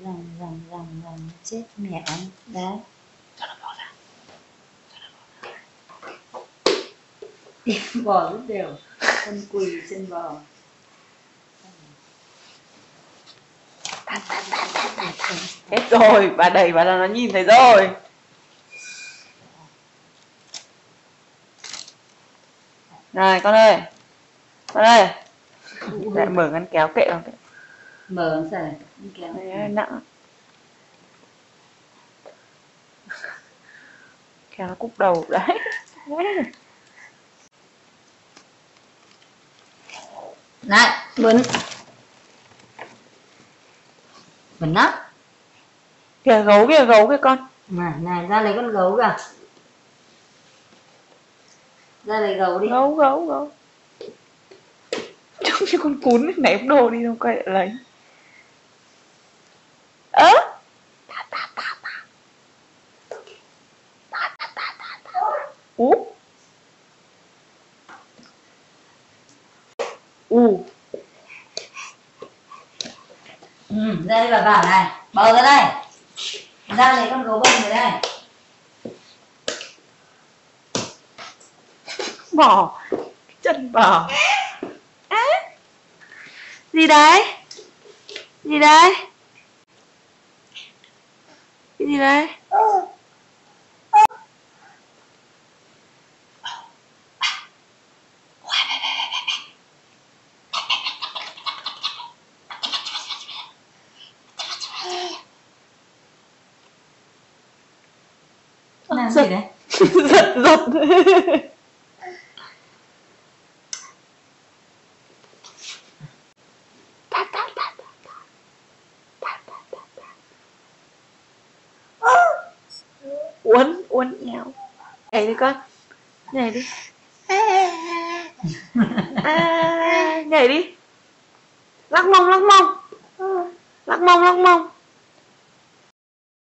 Rằng chết mẹ anh đấy. Cho nó bò ra. Bò rất đều, con quỳ chân bò. Hết rồi, bà đẩy vào là nó nhìn thấy rồi. Này con ơi. Con ơi. Lại mở ngăn kéo kệ không? Mở sao này? Kéo đấy, nặng. Kéo nó cúc đầu đấy. Này, bẩn. Bẩn lắm. Kìa gấu kìa con. Này, ra lấy con gấu kìa. Ra lấy gấu đi. Gấu. Trông như con cún ném đồ đi, không quay lại lấy. Ớ. Ra đây bà bảo này, bò ra đây. Ra lấy con gấu bông rồi đây. Bò. Chân bò. Gì đấy? Gì đấy? Cái gì đấy? Làm gì đấy? Giật. Uốn nhéo. Nhảy đi con. Nhảy đi. Nhảy đi. Lắc mông. Lắc mông.